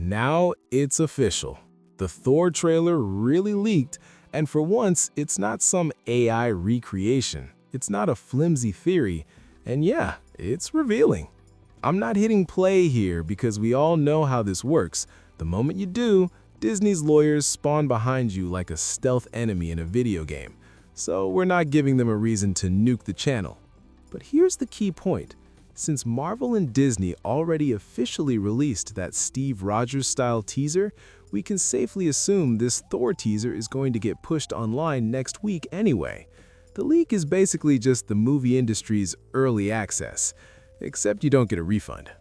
Now it's official. The Thor trailer really leaked, and for once, it's not some AI recreation. It's not a flimsy theory, and yeah, it's revealing. I'm not hitting play here because we all know how this works. The moment you do, Disney's lawyers spawn behind you like a stealth enemy in a video game. So we're not giving them a reason to nuke the channel. But here's the key point. Since Marvel and Disney already officially released that Steve Rogers-style teaser, we can safely assume this Thor teaser is going to get pushed online next week anyway. The leak is basically just the movie industry's early access, except you don't get a refund.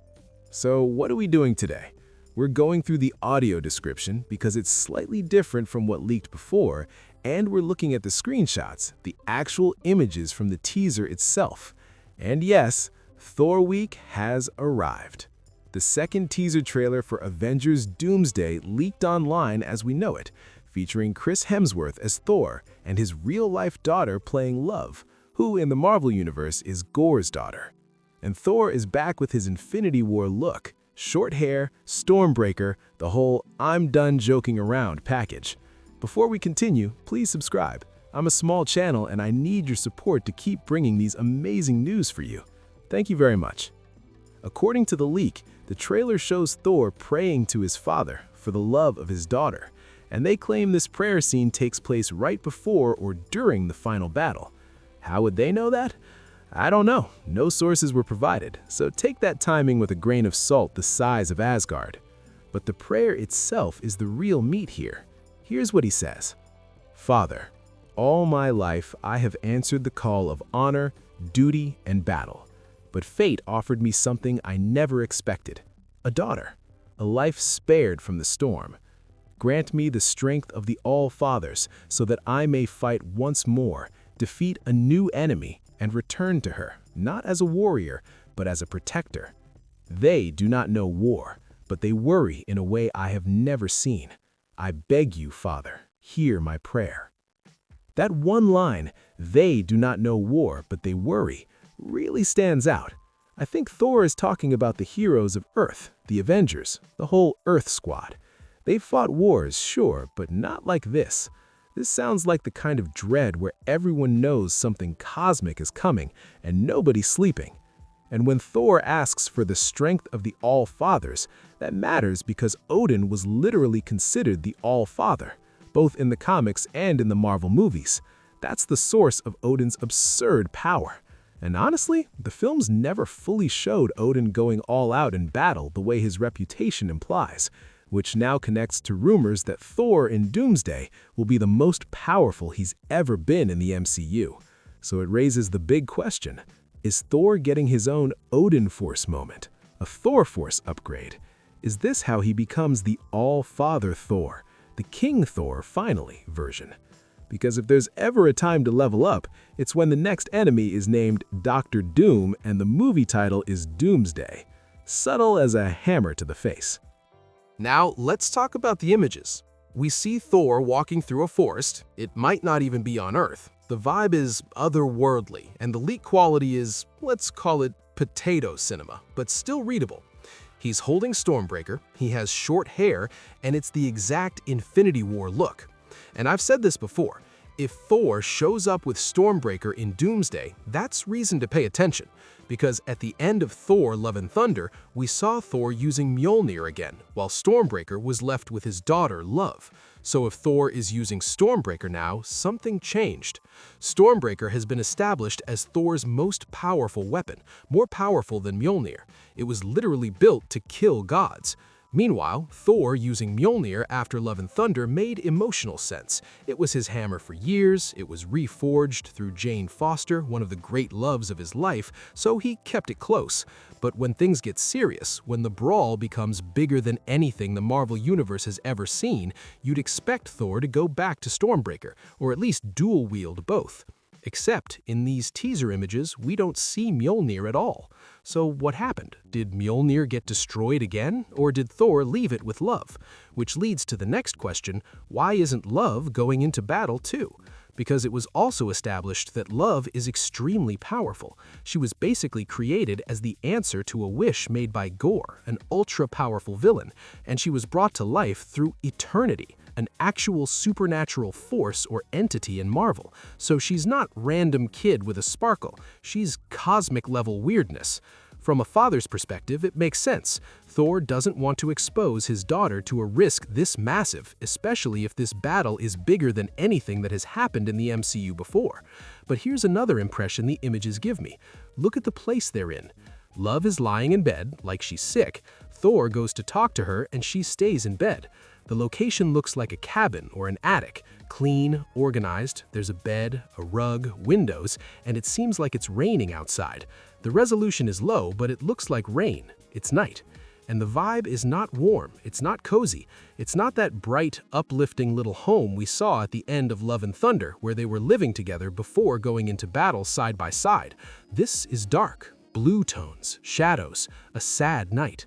So what are we doing today? We're going through the audio description because it's slightly different from what leaked before, and we're looking at the screenshots, the actual images from the teaser itself. And yes, Thor Week has arrived. The second teaser trailer for Avengers Doomsday leaked online as we know it, featuring Chris Hemsworth as Thor and his real-life daughter playing Love, who in the Marvel Universe is Gorr's daughter. And Thor is back with his Infinity War look, short hair, Stormbreaker, the whole "I'm done joking around" package. Before we continue, please subscribe. I'm a small channel and I need your support to keep bringing these amazing news for you. Thank you very much. According to the leak, the trailer shows Thor praying to his father for the love of his daughter, and they claim this prayer scene takes place right before or during the final battle. How would they know that? I don't know. No sources were provided, so take that timing with a grain of salt the size of Asgard. But the prayer itself is the real meat here. Here's what he says. "Father, all my life I have answered the call of honor, duty, and battle. But fate offered me something I never expected, a daughter, a life spared from the storm. Grant me the strength of the All-Fathers so that I may fight once more, defeat a new enemy, and return to her, not as a warrior, but as a protector. They do not know war, but they worry in a way I have never seen. I beg you, Father, hear my prayer." That one line, "They do not know war, but they worry," really stands out. I think Thor is talking about the heroes of Earth, the Avengers, the whole Earth squad. They've fought wars, sure, but not like this. This sounds like the kind of dread where everyone knows something cosmic is coming and nobody's sleeping. And when Thor asks for the strength of the All-Fathers, that matters because Odin was literally considered the All-Father, both in the comics and in the Marvel movies. That's the source of Odin's absurd power. And honestly, the films never fully showed Odin going all out in battle the way his reputation implies, which now connects to rumors that Thor in Doomsday will be the most powerful he's ever been in the MCU. So it raises the big question, is Thor getting his own Odin Force moment, a Thor Force upgrade? Is this how he becomes the All-Father Thor, the King Thor finally version? Because if there's ever a time to level up, it's when the next enemy is named Dr. Doom and the movie title is Doomsday. Subtle as a hammer to the face. Now, let's talk about the images. We see Thor walking through a forest. It might not even be on Earth. The vibe is otherworldly, and the leak quality is, let's call it potato cinema, but still readable. He's holding Stormbreaker, he has short hair, and it's the exact Infinity War look. And I've said this before, if Thor shows up with Stormbreaker in Doomsday, that's reason to pay attention. Because at the end of Thor Love and Thunder, we saw Thor using Mjolnir again, while Stormbreaker was left with his daughter Love. So if Thor is using Stormbreaker now, something changed. Stormbreaker has been established as Thor's most powerful weapon, more powerful than Mjolnir. It was literally built to kill gods. Meanwhile, Thor using Mjolnir after Love and Thunder made emotional sense. It was his hammer for years, it was reforged through Jane Foster, one of the great loves of his life, so he kept it close. But when things get serious, when the brawl becomes bigger than anything the Marvel Universe has ever seen, you'd expect Thor to go back to Stormbreaker, or at least dual-wield both. Except, in these teaser images, we don't see Mjolnir at all. So what happened? Did Mjolnir get destroyed again, or did Thor leave it with Love? Which leads to the next question, why isn't Love going into battle too? because it was also established that love is extremely powerful. She was basically created as the answer to a wish made by Gore, an ultra-powerful villain, and she was brought to life through eternity, an actual supernatural force or entity in Marvel. So she's not random kid with a sparkle, she's cosmic-level weirdness. From a father's perspective, it makes sense. Thor doesn't want to expose his daughter to a risk this massive, especially if this battle is bigger than anything that has happened in the MCU before. But here's another impression the images give me. Look at the place they're in. Love is lying in bed, like she's sick. Thor goes to talk to her, and she stays in bed. The location looks like a cabin or an attic. Clean, organized, there's a bed, a rug, windows, and it seems like it's raining outside. The resolution is low, but it looks like rain. It's night. And the vibe is not warm, it's not cozy. It's not that bright, uplifting little home we saw at the end of Love and Thunder, where they were living together before going into battle side by side. This is dark, blue tones, shadows, a sad night.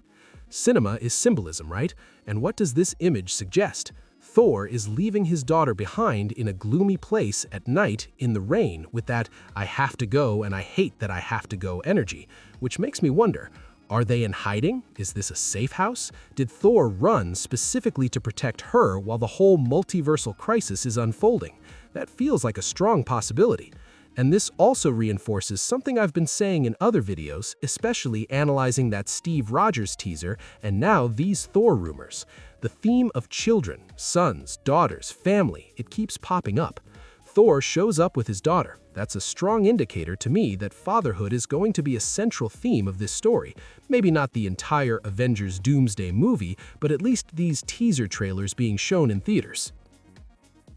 Cinema is symbolism, right? And what does this image suggest? Thor is leaving his daughter behind in a gloomy place at night in the rain with that "I have to go and I hate that I have to go" energy, which makes me wonder, are they in hiding? Is this a safe house? Did Thor run specifically to protect her while the whole multiversal crisis is unfolding? That feels like a strong possibility. And this also reinforces something I've been saying in other videos, especially analyzing that Steve Rogers teaser and now these Thor rumors. The theme of children, sons, daughters, family, it keeps popping up. Thor shows up with his daughter. That's a strong indicator to me that fatherhood is going to be a central theme of this story. Maybe not the entire Avengers Doomsday movie, but at least these teaser trailers being shown in theaters.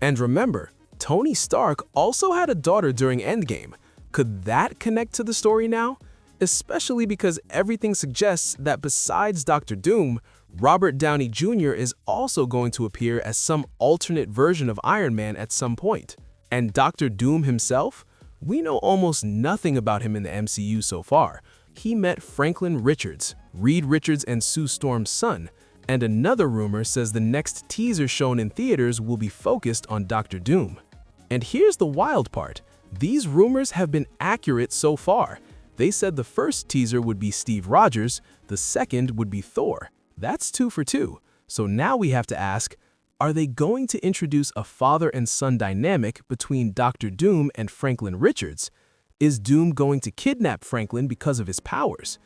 And remember, Tony Stark also had a daughter during Endgame. Could that connect to the story now? Especially because everything suggests that besides Dr. Doom, Robert Downey Jr. is also going to appear as some alternate version of Iron Man at some point. And Dr. Doom himself? We know almost nothing about him in the MCU so far. He met Franklin Richards, Reed Richards and Sue Storm's son, and another rumor says the next teaser shown in theaters will be focused on Dr. Doom. And here's the wild part. These rumors have been accurate so far. They said the first teaser would be Steve Rogers, the second would be Thor. That's 2 for 2. So now we have to ask, are they going to introduce a father and son dynamic between Dr. Doom and Franklin Richards? Is Doom going to kidnap Franklin because of his powers?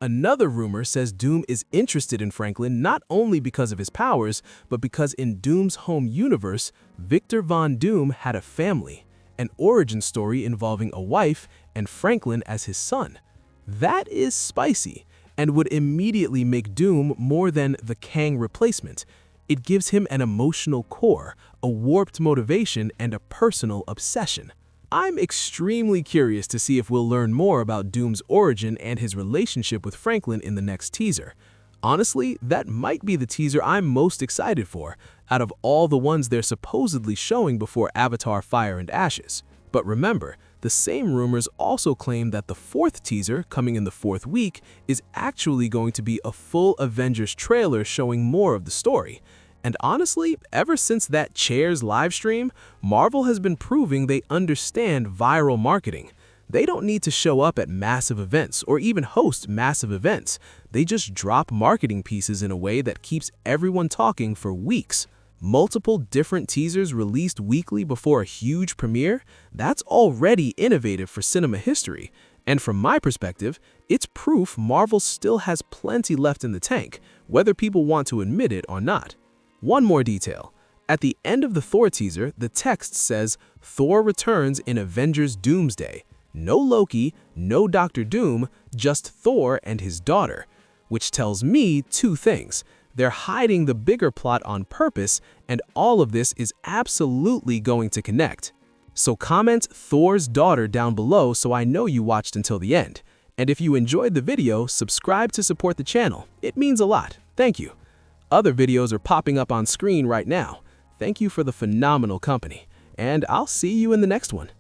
Another rumor says Doom is interested in Franklin not only because of his powers, but because in Doom's home universe, Victor Von Doom had a family, an origin story involving a wife and Franklin as his son. That is spicy and would immediately make Doom more than the Kang replacement. It gives him an emotional core, a warped motivation, and a personal obsession. I'm extremely curious to see if we'll learn more about Doom's origin and his relationship with Franklin in the next teaser. Honestly, that might be the teaser I'm most excited for, out of all the ones they're supposedly showing before Avatar: Fire and Ashes. But remember, the same rumors also claim that the 4th teaser, coming in the 4th week, is actually going to be a full Avengers trailer showing more of the story. And honestly, ever since that Chairs livestream, Marvel has been proving they understand viral marketing. They don't need to show up at massive events or even host massive events. They just drop marketing pieces in a way that keeps everyone talking for weeks. Multiple different teasers released weekly before a huge premiere? That's already innovative for cinema history. And from my perspective, it's proof Marvel still has plenty left in the tank, whether people want to admit it or not. One more detail. At the end of the Thor teaser, the text says, "Thor returns in Avengers Doomsday." No Loki, no Dr. Doom, just Thor and his daughter. Which tells me 2 things. They're hiding the bigger plot on purpose, and all of this is absolutely going to connect. So comment Thor's daughter down below so I know you watched until the end. And if you enjoyed the video, subscribe to support the channel. It means a lot. Thank you. Other videos are popping up on screen right now. Thank you for the phenomenal company, and I'll see you in the next one.